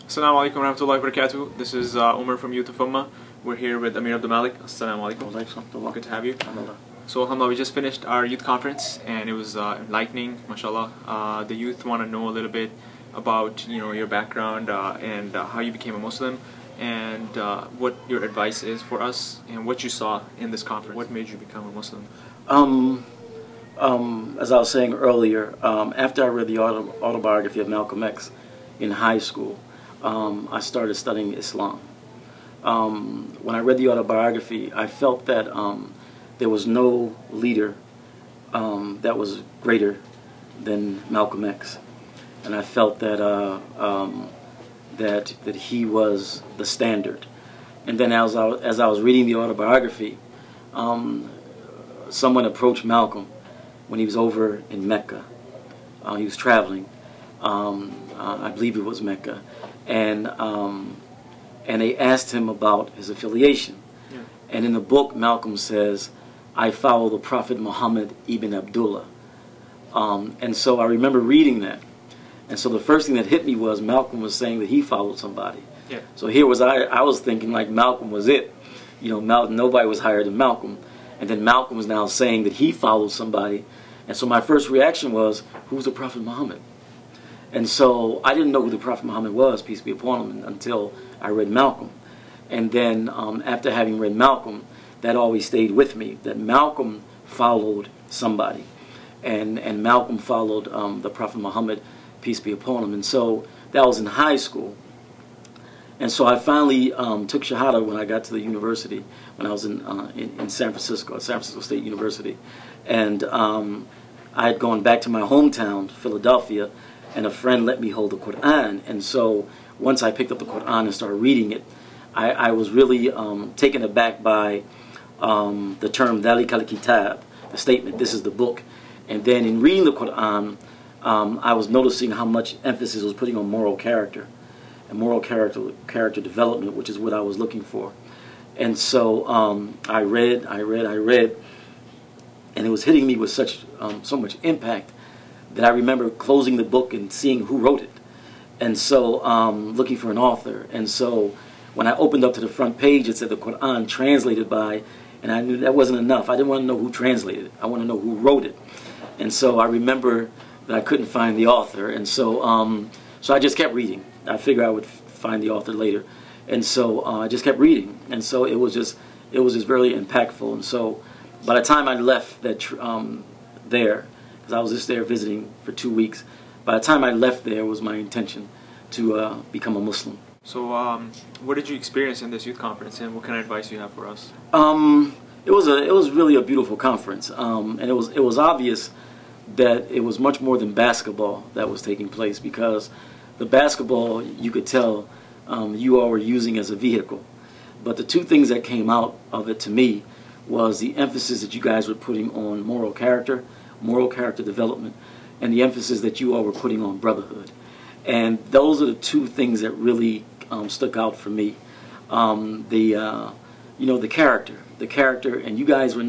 Assalamu alaikum warahmatullahi wabarakatuh. This is Umar from Youth of Ummah. We're here with Ameer Abdul Malik. Assalamu alaikum. Good to have you. So alhamdulillah, we just finished our youth conference and it was enlightening, mashallah. The youth want to know a little bit about your background and how you became a Muslim and what your advice is for us and what you saw in this conference. What made you become a Muslim? As I was saying earlier, after I read the autobiography of Malcolm X in high school, I started studying Islam. When I read the autobiography, I felt that there was no leader that was greater than Malcolm X, and I felt that that he was the standard. And then as I was reading the autobiography, someone approached Malcolm when he was over in Mecca. He was traveling. I believe it was Mecca, and they asked him about his affiliation. Yeah. And in the book, Malcolm says, "I follow the Prophet Muhammad ibn Abdullah." And so I remember reading that. And so the first thing that hit me was Malcolm was saying that he followed somebody. Yeah. So here was I was thinking like Malcolm was it. Nobody was higher than Malcolm. And then Malcolm was now saying that he followed somebody. And so my first reaction was, who's the Prophet Muhammad? And so I didn't know who the Prophet Muhammad was, peace be upon him, until I read Malcolm. And then after having read Malcolm, that always stayed with me, that Malcolm followed somebody. And Malcolm followed the Prophet Muhammad, peace be upon him. And so that was in high school. And so I finally took Shahada when I got to the university, when I was in San Francisco, at San Francisco State University. And I had gone back to my hometown, Philadelphia, and a friend let me hold the Quran. And so once I picked up the Quran and started reading it, I was really taken aback by the term "Dhalik al-Kitab," the statement, "This is the book." And then in reading the Quran, I was noticing how much emphasis was putting on moral character and moral character development, which is what I was looking for. And so I read, and it was hitting me with so much impact that I remember closing the book and seeing who wrote it, and so looking for an author. And so when I opened up to the front page, it said the Quran translated by, and I knew that wasn't enough. I didn't want to know who translated it. I want to know who wrote it. And so I remember that I couldn't find the author, and so so I just kept reading. I figured I would find the author later, and so I just kept reading. And so it was just very impactful. And so by the time I left that there, because I was just there visiting for 2 weeks, by the time I left there was my intention to become a Muslim. So what did you experience in this youth conference, and what kind of advice do you have for us? It was really a beautiful conference, and it was obvious that it was much more than basketball that was taking place, because the basketball, you could tell, you all were using as a vehicle. But the two things that came out of it to me was the emphasis that you guys were putting on moral character development, and the emphasis that you all were putting on brotherhood. And those are the two things that really stuck out for me. The character, and you guys were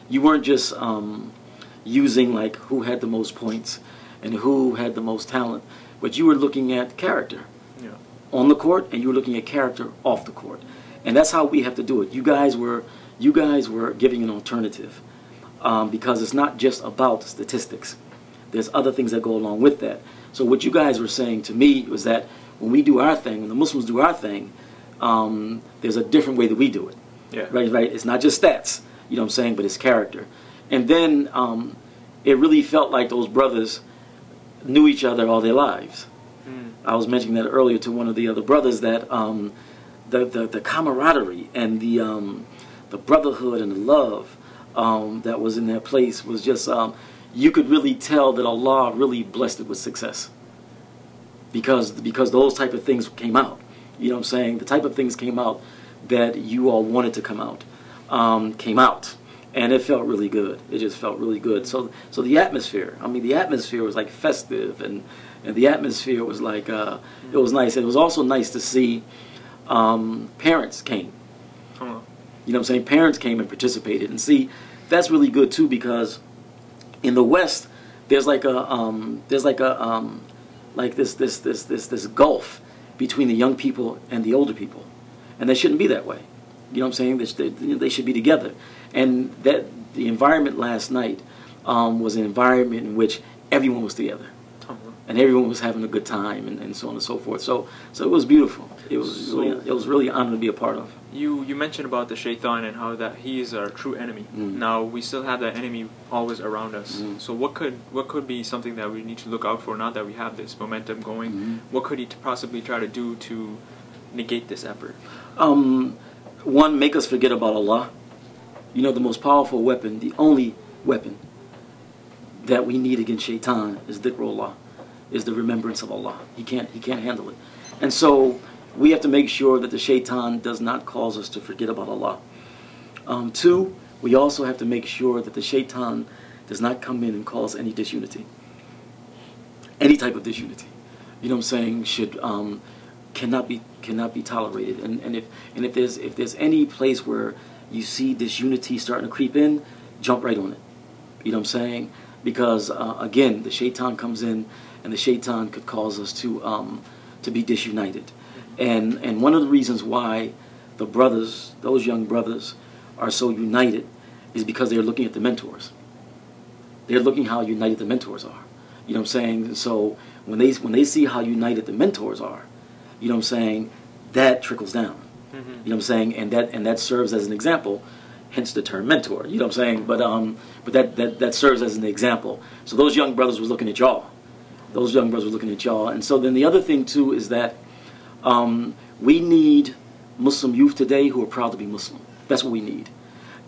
you weren't just using like who had the most points and who had the most talent, but you were looking at character on the court, and you were looking at character off the court. And that's how we have to do it. You guys were giving an alternative, because it's not just about statistics. There's other things that go along with that. So what you guys were saying to me was that when we do our thing, when the Muslims do our thing, there's a different way that we do it. Yeah. Right. It's not just stats, you know what I'm saying, but it's character. And then it really felt like those brothers knew each other all their lives. I was mentioning that earlier to one of the other brothers, that the camaraderie and the brotherhood and the love that was in their place was just, you could really tell that Allah really blessed it with success, because those type of things came out. You know what I'm saying? The type of things came out that you all wanted to come out, came out. And it felt really good. It just felt really good. So the atmosphere, the atmosphere was like festive, and the atmosphere was like, it was nice. And it was also nice to see parents came. You know what I'm saying? Parents came and participated. And see, that's really good too, because in the West, there's like this gulf between the young people and the older people. And they shouldn't be that way. You know what I'm saying? They should be together. And that the environment last night was an environment in which everyone was together. And everyone was having a good time, and so on and so forth. So it was beautiful. It was really an honor to be a part of. You mentioned about the shaytan and how that he is our true enemy. Now we still have that enemy always around us. So what could be something that we need to look out for now that we have this momentum going? What could he possibly try to do to negate this effort? One, make us forget about Allah. You know, the most powerful weapon, the only weapon that we need against shaitan is dhikrullah, is the remembrance of Allah. He can't handle it. And so we have to make sure that the shaitan does not cause us to forget about Allah. Two, we also have to make sure that the shaitan does not come in and cause any disunity. Any type of disunity. You know what I'm saying? Cannot be tolerated. And if there's any place where you see disunity starting to creep in, jump right on it. You know what I'm saying? Because again, the shaitan comes in, and the shaitan could cause us to be disunited. And one of the reasons why the brothers, those young brothers, are so united is because they're looking at the mentors. They're looking how united the mentors are. You know what I'm saying? And so when they see how united the mentors are, you know what I'm saying, that trickles down. You know what I'm saying? And that serves as an example, hence the term mentor. You know what I'm saying? But that serves as an example. So those young brothers were looking at y'all. Those young brothers were looking at y'all. And so then the other thing too is that we need Muslim youth today who are proud to be Muslim. That's what we need.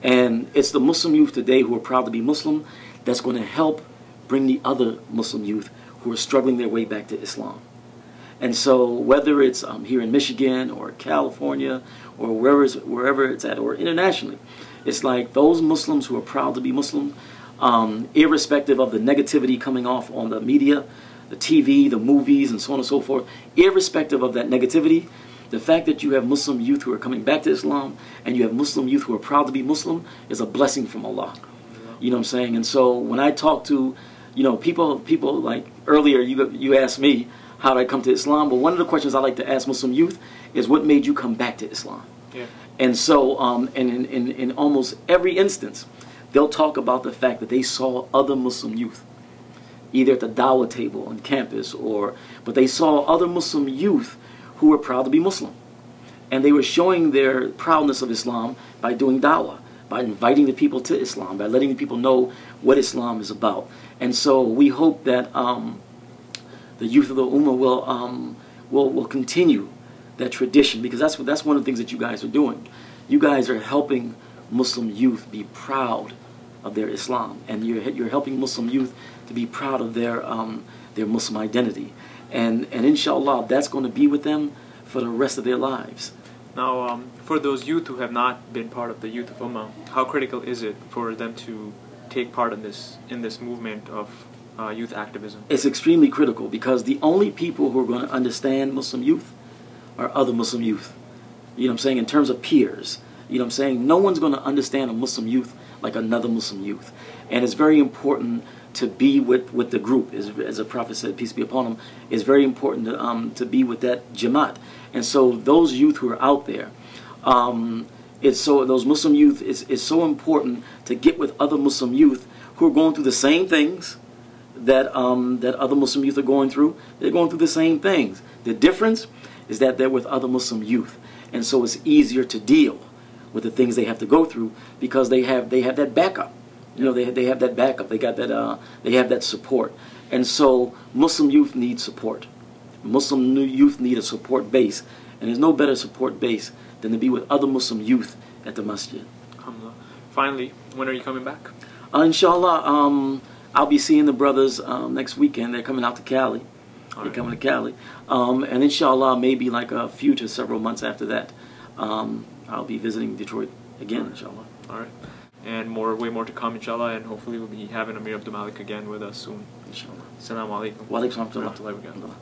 And it's the Muslim youth today who are proud to be Muslim that's going to help bring the other Muslim youth who are struggling their way back to Islam. And so whether it's here in Michigan or California or wherever it's at, or internationally, it's like those Muslims who are proud to be Muslim, irrespective of the negativity coming off on the media, the TV, the movies, and so on and so forth, irrespective of that negativity, the fact that you have Muslim youth who are coming back to Islam and you have Muslim youth who are proud to be Muslim is a blessing from Allah. You know what I'm saying? And so when I talk to, you know, people like earlier you asked me, how did I come to Islam? But one of the questions I like to ask Muslim youth is, what made you come back to Islam? Yeah. And so, in almost every instance, they'll talk about the fact that they saw other Muslim youth, either at the dawah table on campus, but they saw other Muslim youth who were proud to be Muslim. And they were showing their proudness of Islam by doing dawah, by inviting the people to Islam, by letting the people know what Islam is about. And so we hope that the youth of the Ummah will continue that tradition, because that's one of the things that you guys are doing. You guys are helping Muslim youth be proud of their Islam, and you're helping Muslim youth to be proud of their Muslim identity, and inshallah that's going to be with them for the rest of their lives. Now, for those youth who have not been part of the Youth of Ummah, how critical is it for them to take part in this movement of youth activism? It's extremely critical, because the only people who are going to understand Muslim youth are other Muslim youth. You know what I'm saying? In terms of peers. You know what I'm saying? No one's going to understand a Muslim youth like another Muslim youth. And it's very important to be with the group. As the Prophet said, peace be upon him, it's very important to be with that Jamaat. And so those youth who are out there, those Muslim youth, it's so important to get with other Muslim youth who are going through the same things that other Muslim youth are going through. They're going through the same things. The difference is that they're with other Muslim youth, and so it's easier to deal with the things they have to go through, because they have that backup. You know, they have that backup. They got that. They have that support, and so Muslim youth need support. Muslim youth need a support base, and there's no better support base than to be with other Muslim youth at the masjid. Alhamdulillah. Finally, when are you coming back? Inshallah, I'll be seeing the brothers next weekend. They're coming out to Cali. They're coming to Cali. And inshallah, maybe like a few to several months after that, I'll be visiting Detroit again, inshallah. All right. And way more to come, inshallah, and hopefully we'll be having Ameer Abdul Malik again with us soon. Inshallah. Assalamu alaikum. Wa alaikum assalam.